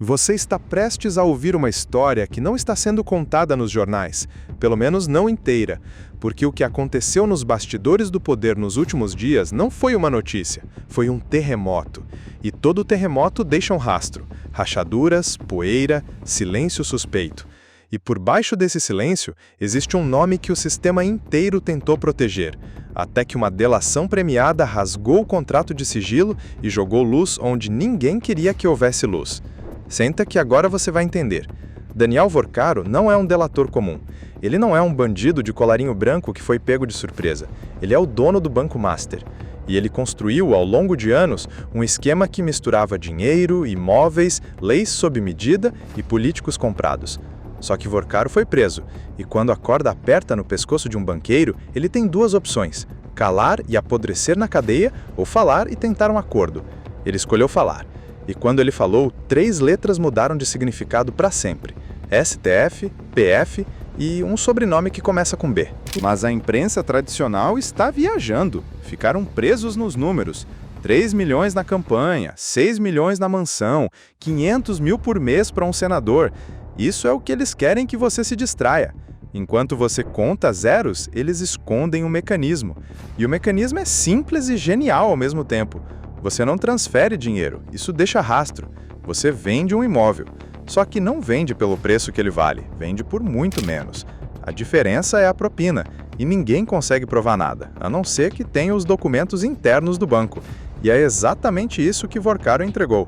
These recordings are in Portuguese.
Você está prestes a ouvir uma história que não está sendo contada nos jornais, pelo menos não inteira, porque o que aconteceu nos bastidores do poder nos últimos dias não foi uma notícia, foi um terremoto. E todo terremoto deixa um rastro, rachaduras, poeira, silêncio suspeito. E por baixo desse silêncio, existe um nome que o sistema inteiro tentou proteger, até que uma delação premiada rasgou o contrato de sigilo e jogou luz onde ninguém queria que houvesse luz. Senta que agora você vai entender. Daniel Vorcaro não é um delator comum. Ele não é um bandido de colarinho branco que foi pego de surpresa. Ele é o dono do Banco Master. E ele construiu, ao longo de anos, um esquema que misturava dinheiro, imóveis, leis sob medida e políticos comprados. Só que Vorcaro foi preso, e quando a corda aperta no pescoço de um banqueiro, ele tem duas opções: calar e apodrecer na cadeia ou falar e tentar um acordo. Ele escolheu falar. E quando ele falou, 3 letras mudaram de significado para sempre: STF, PF e um sobrenome que começa com B. Mas a imprensa tradicional está viajando. Ficaram presos nos números. 3 milhões na campanha, 6 milhões na mansão, 500 mil por mês para um senador. Isso é o que eles querem que você se distraia. Enquanto você conta zeros, eles escondem o mecanismo. E o mecanismo é simples e genial ao mesmo tempo. Você não transfere dinheiro, isso deixa rastro. Você vende um imóvel. Só que não vende pelo preço que ele vale, vende por muito menos. A diferença é a propina, e ninguém consegue provar nada, a não ser que tenha os documentos internos do banco. E é exatamente isso que Vorcaro entregou.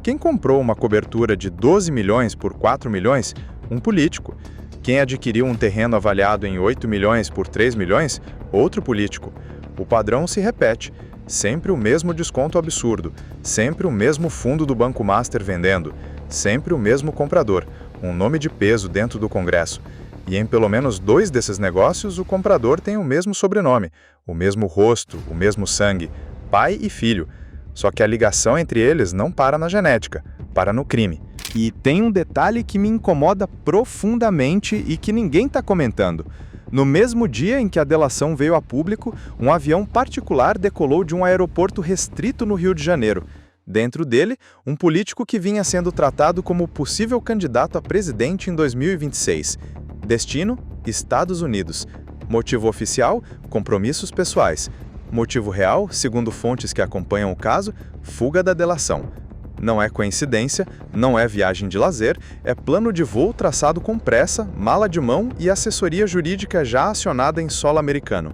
Quem comprou uma cobertura de 12 milhões por 4 milhões? Um político. Quem adquiriu um terreno avaliado em 8 milhões por 3 milhões? Outro político. O padrão se repete. Sempre o mesmo desconto absurdo, sempre o mesmo fundo do Banco Master vendendo, sempre o mesmo comprador, um nome de peso dentro do Congresso. E em pelo menos 2 desses negócios, o comprador tem o mesmo sobrenome, o mesmo rosto, o mesmo sangue, pai e filho. Só que a ligação entre eles não para na genética, para no crime. E tem um detalhe que me incomoda profundamente e que ninguém está comentando. No mesmo dia em que a delação veio a público, um avião particular decolou de um aeroporto restrito no Rio de Janeiro. Dentro dele, um político que vinha sendo tratado como possível candidato a presidente em 2026. Destino: Estados Unidos. Motivo oficial: compromissos pessoais. Motivo real, segundo fontes que acompanham o caso: fuga da delação. Não é coincidência, não é viagem de lazer, é plano de voo traçado com pressa, mala de mão e assessoria jurídica já acionada em solo americano.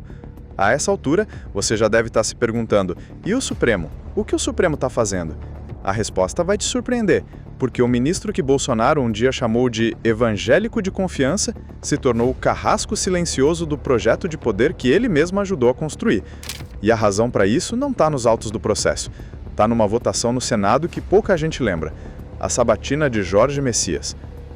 A essa altura, você já deve estar se perguntando: e o Supremo? O que o Supremo está fazendo? A resposta vai te surpreender, porque o ministro que Bolsonaro um dia chamou de evangélico de confiança se tornou o carrasco silencioso do projeto de poder que ele mesmo ajudou a construir. E a razão para isso não está nos autos do processo. Está numa votação no Senado que pouca gente lembra: a sabatina de Jorge Messias.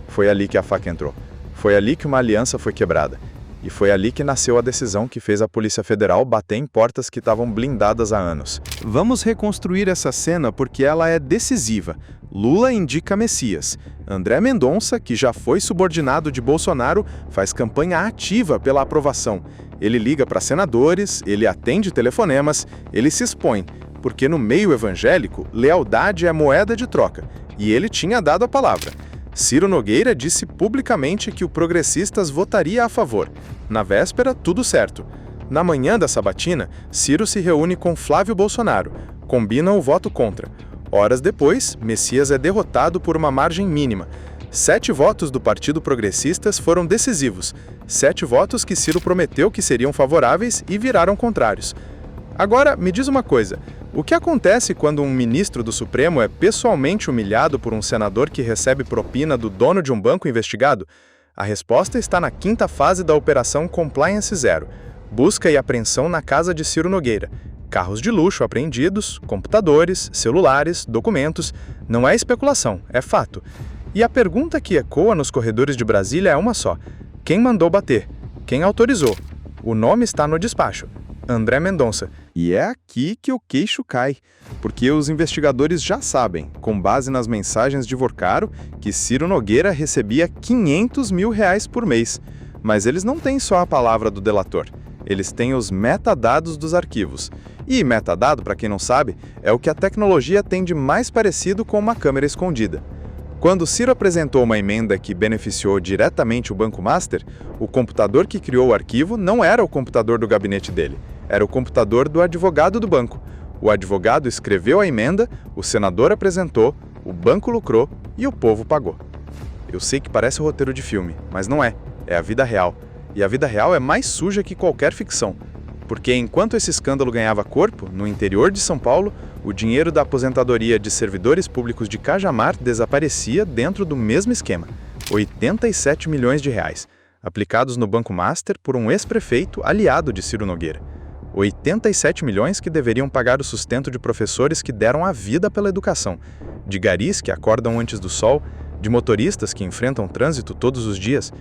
Foi ali que a faca entrou. Foi ali que uma aliança foi quebrada. E foi ali que nasceu a decisão que fez a Polícia Federal bater em portas que estavam blindadas há anos. Vamos reconstruir essa cena porque ela é decisiva. Lula indica Messias. André Mendonça, que já foi subordinado de Bolsonaro, faz campanha ativa pela aprovação. Ele liga para senadores, ele atende telefonemas, ele se expõe. Porque no meio evangélico, lealdade é moeda de troca, e ele tinha dado a palavra. Ciro Nogueira disse publicamente que o Progressistas votaria a favor. Na véspera, tudo certo. Na manhã da sabatina, Ciro se reúne com Flávio Bolsonaro, combinam o voto contra. Horas depois, Messias é derrotado por uma margem mínima. 7 votos do Partido Progressistas foram decisivos, 7 votos que Ciro prometeu que seriam favoráveis e viraram contrários. Agora, me diz uma coisa: o que acontece quando um ministro do Supremo é pessoalmente humilhado por um senador que recebe propina do dono de um banco investigado? A resposta está na 5ª fase da Operação Compliance Zero: busca e apreensão na casa de Ciro Nogueira. Carros de luxo apreendidos, computadores, celulares, documentos. Não é especulação, é fato. E a pergunta que ecoa nos corredores de Brasília é uma só: quem mandou bater? Quem autorizou? O nome está no despacho: André Mendonça. E é aqui que o queixo cai, porque os investigadores já sabem, com base nas mensagens de Vorcaro, que Ciro Nogueira recebia 500 mil reais por mês. Mas eles não têm só a palavra do delator, eles têm os metadados dos arquivos. E metadado, para quem não sabe, é o que a tecnologia tem de mais parecido com uma câmera escondida. Quando Ciro apresentou uma emenda que beneficiou diretamente o Banco Master, o computador que criou o arquivo não era o computador do gabinete dele, era o computador do advogado do banco. O advogado escreveu a emenda, o senador apresentou, o banco lucrou e o povo pagou. Eu sei que parece roteiro de filme, mas não é. É a vida real. E a vida real é mais suja que qualquer ficção. Porque enquanto esse escândalo ganhava corpo, no interior de São Paulo, o dinheiro da aposentadoria de servidores públicos de Cajamar desaparecia dentro do mesmo esquema. 87 milhões de reais, aplicados no Banco Master por um ex-prefeito aliado de Ciro Nogueira. 87 milhões que deveriam pagar o sustento de professores que deram a vida pela educação, de garis que acordam antes do sol, de motoristas que enfrentam trânsito todos os dias.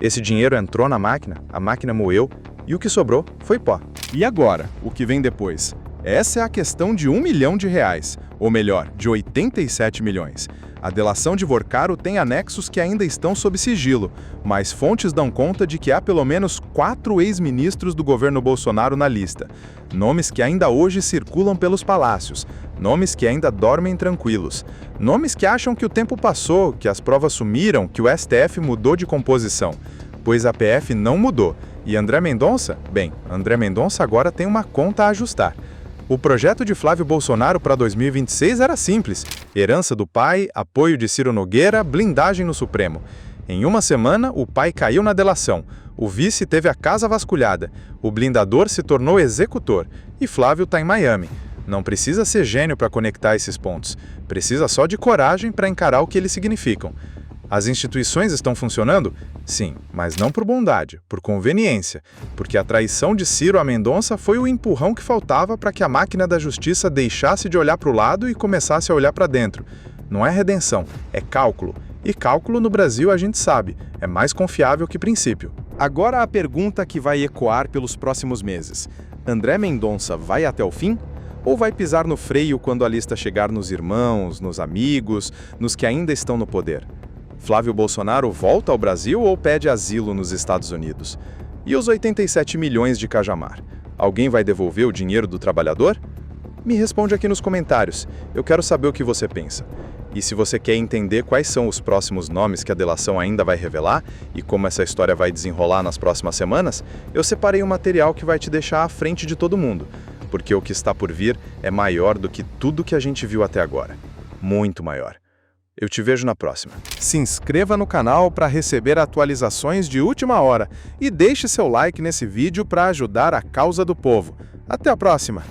Esse dinheiro entrou na máquina, a máquina moeu, e o que sobrou foi pó. E agora, o que vem depois? Essa é a questão de R$1 milhão, ou melhor, de 87 milhões. A delação de Vorcaro tem anexos que ainda estão sob sigilo, mas fontes dão conta de que há pelo menos 4 ex-ministros do governo Bolsonaro na lista. Nomes que ainda hoje circulam pelos palácios, nomes que ainda dormem tranquilos, nomes que acham que o tempo passou, que as provas sumiram, que o STF mudou de composição. Pois a PF não mudou. E André Mendonça? Bem, André Mendonça agora tem uma conta a ajustar. O projeto de Flávio Bolsonaro para 2026 era simples: herança do pai, apoio de Ciro Nogueira, blindagem no Supremo. Em uma semana, o pai caiu na delação, o vice teve a casa vasculhada, o blindador se tornou executor e Flávio está em Miami. Não precisa ser gênio para conectar esses pontos, precisa só de coragem para encarar o que eles significam. As instituições estão funcionando? Sim, mas não por bondade, por conveniência, porque a traição de Ciro a Mendonça foi o empurrão que faltava para que a máquina da justiça deixasse de olhar para o lado e começasse a olhar para dentro. Não é redenção, é cálculo. E cálculo no Brasil a gente sabe, é mais confiável que princípio. Agora a pergunta que vai ecoar pelos próximos meses: André Mendonça vai até o fim? Ou vai pisar no freio quando a lista chegar nos irmãos, nos amigos, nos que ainda estão no poder? Flávio Bolsonaro volta ao Brasil ou pede asilo nos Estados Unidos? E os 87 milhões de Cajamar? Alguém vai devolver o dinheiro do trabalhador? Me responde aqui nos comentários, eu quero saber o que você pensa. E se você quer entender quais são os próximos nomes que a delação ainda vai revelar e como essa história vai desenrolar nas próximas semanas, eu separei um material que vai te deixar à frente de todo mundo, porque o que está por vir é maior do que tudo que a gente viu até agora. Muito maior. Eu te vejo na próxima. Se inscreva no canal para receber atualizações de última hora e deixe seu like nesse vídeo para ajudar a causa do povo. Até a próxima!